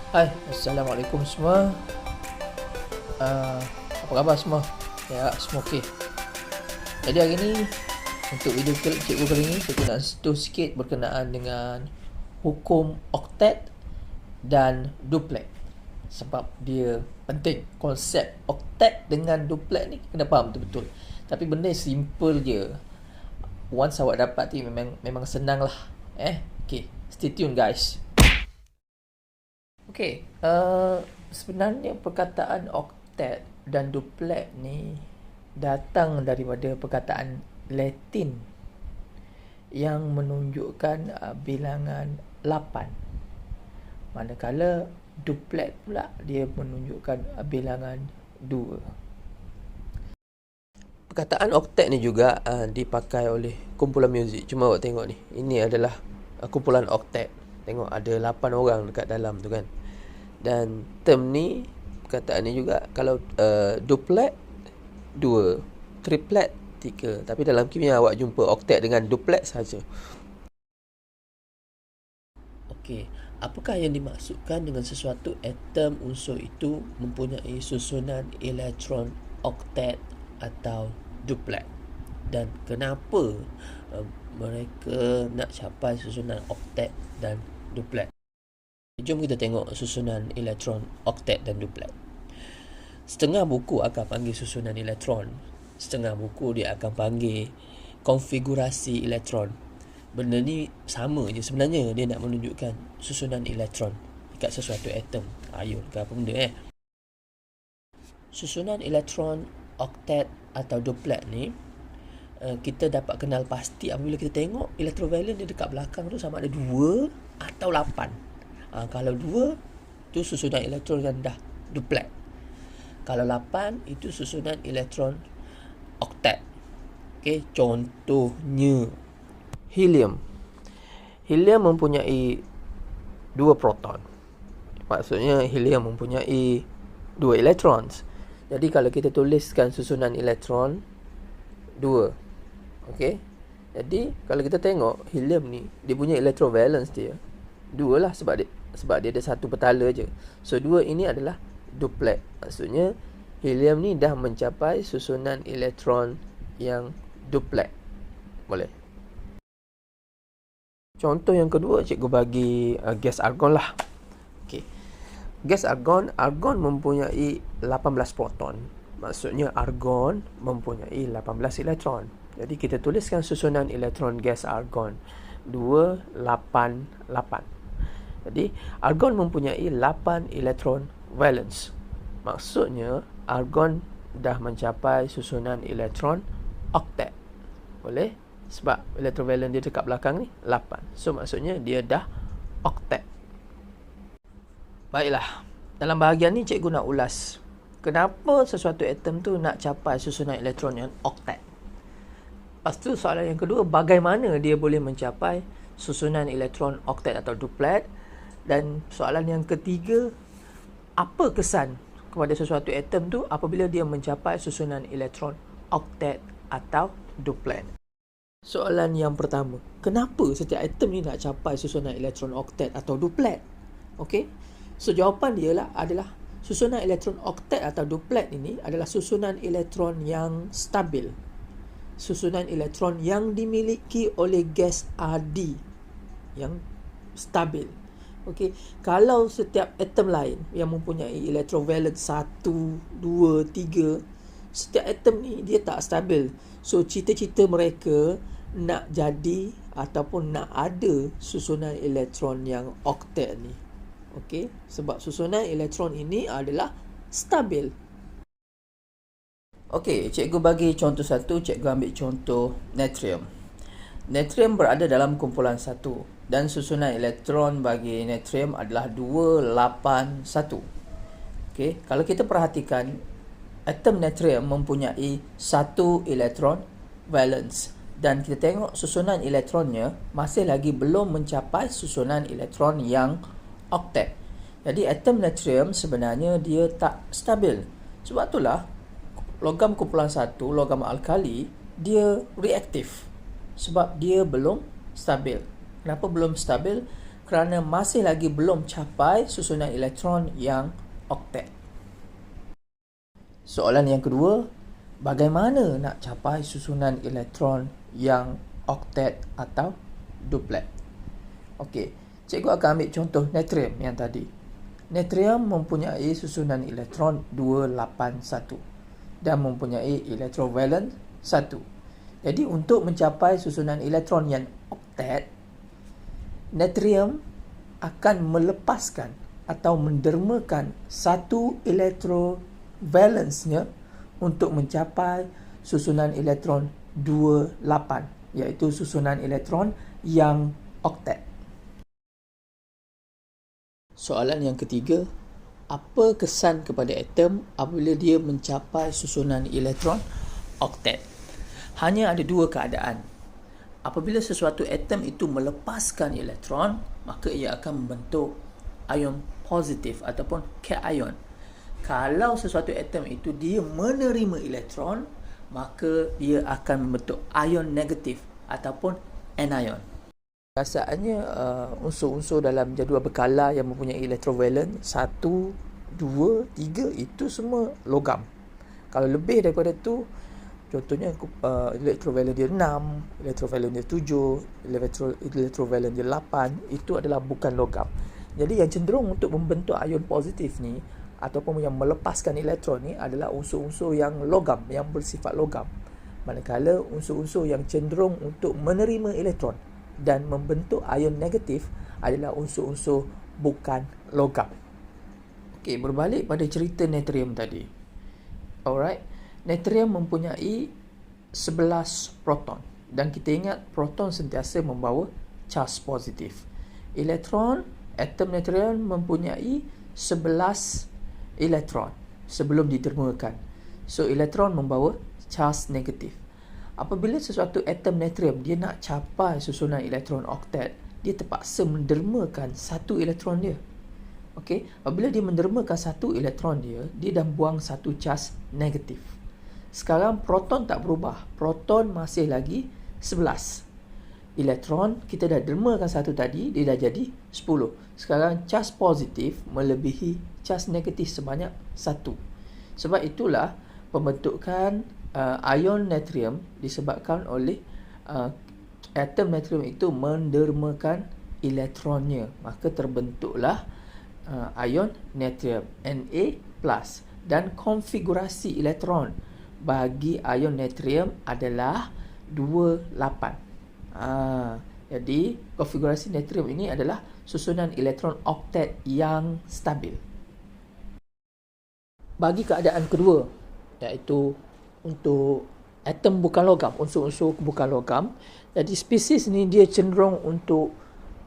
Hai, Assalamualaikum semua. uh, Apa khabar semua? Ya, semua okey. Jadi hari ni, untuk video cikgu kali ni, cikgu nak sentuh sikit berkenaan dengan hukum oktet dan duplet. Sebab dia penting. Konsep oktet dengan duplet ni kena faham betul-betul. Tapi benda simple je. Once awak dapat ni memang senang lah. Okay, stay tune guys. Okay, sebenarnya perkataan oktet dan duplet ni datang daripada perkataan Latin yang menunjukkan bilangan 8. Manakala duplet pula dia menunjukkan bilangan 2. Perkataan oktet ni juga dipakai oleh kumpulan muzik. Cuma awak tengok ni, ini adalah kumpulan oktet. Tengok ada 8 orang dekat dalam tu kan. Dan term ni, perkataan ni juga, kalau duplet 2, triplet 3. Tapi dalam kimia awak jumpa oktet dengan duplet saja. Okey, apakah yang dimaksudkan dengan sesuatu atom unsur itu mempunyai susunan elektron oktet atau duplet? Dan kenapa mereka nak capai susunan oktet dan duplet? Jom kita tengok susunan elektron oktet dan duplet. Setengah buku akan panggil susunan elektron, setengah buku dia akan panggil konfigurasi elektron. Benda ni sama je sebenarnya, dia nak menunjukkan susunan elektron dekat sesuatu atom, ion ke apa benda Susunan elektron oktet atau duplet ni kita dapat kenal pasti apabila kita tengok elektrovalen dia dekat belakang tu sama ada 2 atau 8. Kalau 2 itu susunan elektron rendah, duplet. Kalau 8 itu susunan elektron oktet. Okey, contohnya helium. Helium mempunyai 2 proton. Maksudnya helium mempunyai 2 elektrons. Jadi kalau kita tuliskan susunan elektron 2. Okey. Jadi kalau kita tengok helium ni, dia punya electrovalence dia 2 lah, sebab dia ada satu petala je. So 2 ini adalah duplet. Maksudnya helium ni dah mencapai susunan elektron yang duplet. Boleh. Contoh yang kedua, cikgu bagi gas argon lah. Okey. Gas argon mempunyai 18 proton. Maksudnya argon mempunyai 18 elektron. Jadi kita tuliskan susunan elektron gas argon 288. Jadi argon mempunyai 8 elektron valence. Maksudnya argon dah mencapai susunan elektron oktet. Boleh? Sebab elektrovalen dia dekat belakang ni 8. So maksudnya dia dah oktet. Baiklah, dalam bahagian ni cikgu nak ulas kenapa sesuatu atom tu nak capai susunan elektron yang oktet. Lepas tu soalan yang kedua, bagaimana dia boleh mencapai susunan elektron oktet atau duplet. Dan soalan yang ketiga, apa kesan kepada sesuatu atom tu apabila dia mencapai susunan elektron oktet atau duplet. Soalan yang pertama, kenapa setiap atom ni nak capai susunan elektron oktet atau duplet? Okey. So jawapan dia adalah susunan elektron oktet atau duplet ini adalah susunan elektron yang stabil. Susunan elektron yang dimiliki oleh gas Rd yang stabil. Okey, kalau setiap atom lain yang mempunyai electrovalence 1, 2, 3, setiap atom ni dia tak stabil. So cita-cita mereka nak jadi ataupun nak ada susunan elektron yang oktet ni. Okey, sebab susunan elektron ini adalah stabil. Okey, cikgu bagi contoh satu, cikgu ambil contoh natrium. Natrium berada dalam kumpulan 1 dan susunan elektron bagi natrium adalah 281. Okey, kalau kita perhatikan atom natrium mempunyai 1 elektron valence dan kita tengok susunan elektronnya masih lagi belum mencapai susunan elektron yang oktet. Jadi atom natrium sebenarnya dia tak stabil. Sebab itulah logam kumpulan 1, logam alkali, dia reaktif sebab dia belum stabil. Kenapa belum stabil? kerana masih lagi belum capai susunan elektron yang oktet. Soalan yang kedua, bagaimana nak capai susunan elektron yang oktet atau duplet? Okey, cikgu akan ambil contoh natrium yang tadi. Natrium mempunyai susunan elektron 281 dan mempunyai elektrovalen 1. Jadi untuk mencapai susunan elektron yang oktet, natrium akan melepaskan atau mendermakan satu elektrovalensnya untuk mencapai susunan elektron 28, iaitu susunan elektron yang oktet. Soalan yang ketiga, apa kesan kepada atom apabila dia mencapai susunan elektron oktet? Hanya ada dua keadaan. Apabila sesuatu atom itu melepaskan elektron, maka ia akan membentuk ion positif ataupun cation. Kalau sesuatu atom itu dia menerima elektron, maka dia akan membentuk ion negatif ataupun anion. Rasaannya unsur-unsur dalam jadual berkala yang mempunyai elektrovalen 1, 2, 3 itu semua logam. Kalau lebih daripada tu, contohnya elektrovalen dia 6, elektrovalen dia 7, elektrovalen dia 8, itu adalah bukan logam. Jadi yang cenderung untuk membentuk ion positif ni ataupun yang melepaskan elektron ni adalah unsur-unsur yang logam, yang bersifat logam. Manakala unsur-unsur yang cenderung untuk menerima elektron dan membentuk ion negatif adalah unsur-unsur bukan logam. Okey, berbalik pada cerita natrium tadi. Alright, natrium mempunyai 11 proton dan kita ingat proton sentiasa membawa charge positif. Elektron, atom natrium mempunyai 11 elektron sebelum ditermakan. So elektron membawa charge negatif. Apabila sesuatu atom natrium dia nak capai susunan elektron oktet, dia terpaksa mendermakan satu elektron dia. Okey, apabila dia mendermakan satu elektron dia, dia dah buang satu charge negatif. Sekarang proton tak berubah. Proton masih lagi 11. Elektron kita dah dermakan satu tadi, dia dah jadi 10. Sekarang charge positif melebihi charge negatif sebanyak 1. Sebab itulah pembentukan ion natrium disebabkan oleh atom natrium itu mendermakan elektronnya, maka terbentuklah ion natrium Na+, dan konfigurasi elektron bagi ion natrium adalah 28. Jadi konfigurasi natrium ini adalah susunan elektron oktet yang stabil. Bagi keadaan kedua, iaitu untuk atom bukan logam, unsur-unsur bukan logam, jadi spesies ni dia cenderung untuk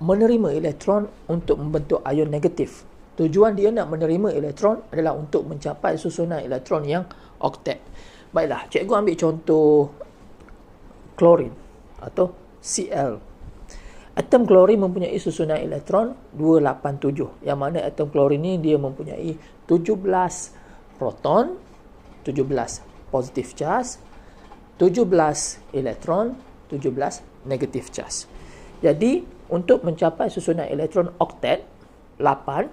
menerima elektron untuk membentuk ion negatif. Tujuan dia nak menerima elektron adalah untuk mencapai susunan elektron yang oktet. Baiklah, cikgu ambil contoh klorin atau Cl. Atom klorin mempunyai susunan elektron 287, yang mana atom klorin ni dia mempunyai 17 proton, 17 positif charge, 17 elektron, 17 negatif charge. Jadi, untuk mencapai susunan elektron oktet 8,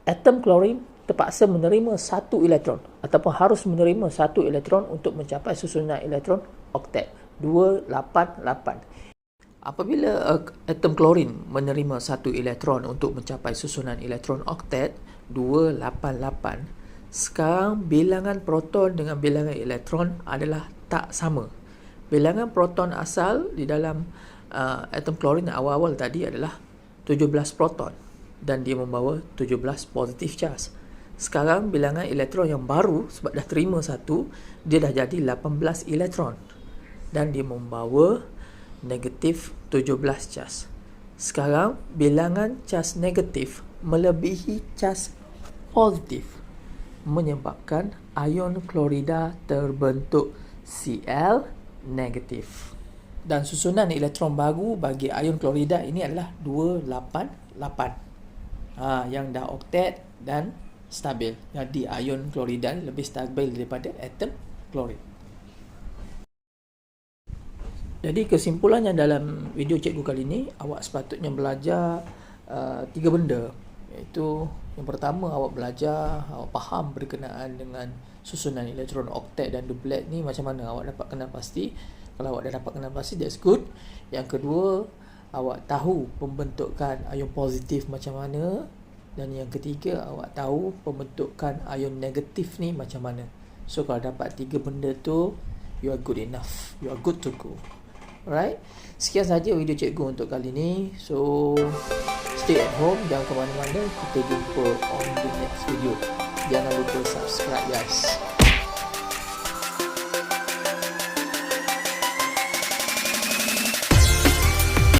atom klorin terpaksa menerima satu elektron ataupun harus menerima satu elektron untuk mencapai susunan elektron oktet 288. Apabila atom klorin menerima satu elektron untuk mencapai susunan elektron oktet 288, sekarang bilangan proton dengan bilangan elektron adalah tak sama. Bilangan proton asal di dalam atom klorin awal-awal tadi adalah 17 proton dan dia membawa 17 positif charge. Sekarang bilangan elektron yang baru, sebab dah terima satu, dia dah jadi 18 elektron dan dia membawa negatif 17 charge. Sekarang bilangan charge negatif melebihi charge positif, menyebabkan ion klorida terbentuk Cl negatif. Dan susunan elektron baru bagi ion klorida ini adalah 288. Yang dah oktet dan stabil. Jadi ion klorida lebih stabil daripada atom klorin. Jadi kesimpulannya dalam video cikgu kali ini, awak sepatutnya belajar 3 benda. Iaitu yang pertama, awak belajar, awak faham berkenaan dengan susunan elektron oktet dan duplet ni macam mana, awak dapat kenal pasti. Kalau awak dah dapat kenal pasti, that's good. Yang kedua, awak tahu pembentukan ion positif macam mana. Dan yang ketiga, awak tahu pembentukan ion negatif ni macam mana. So kalau dapat 3 benda tu, you are good enough, you are good to go. Alright, sekian saja video cikgu untuk kali ni. So stay at home, jangan ke mana-mana. Kita jumpa on the next video. Jangan lupa subscribe guys.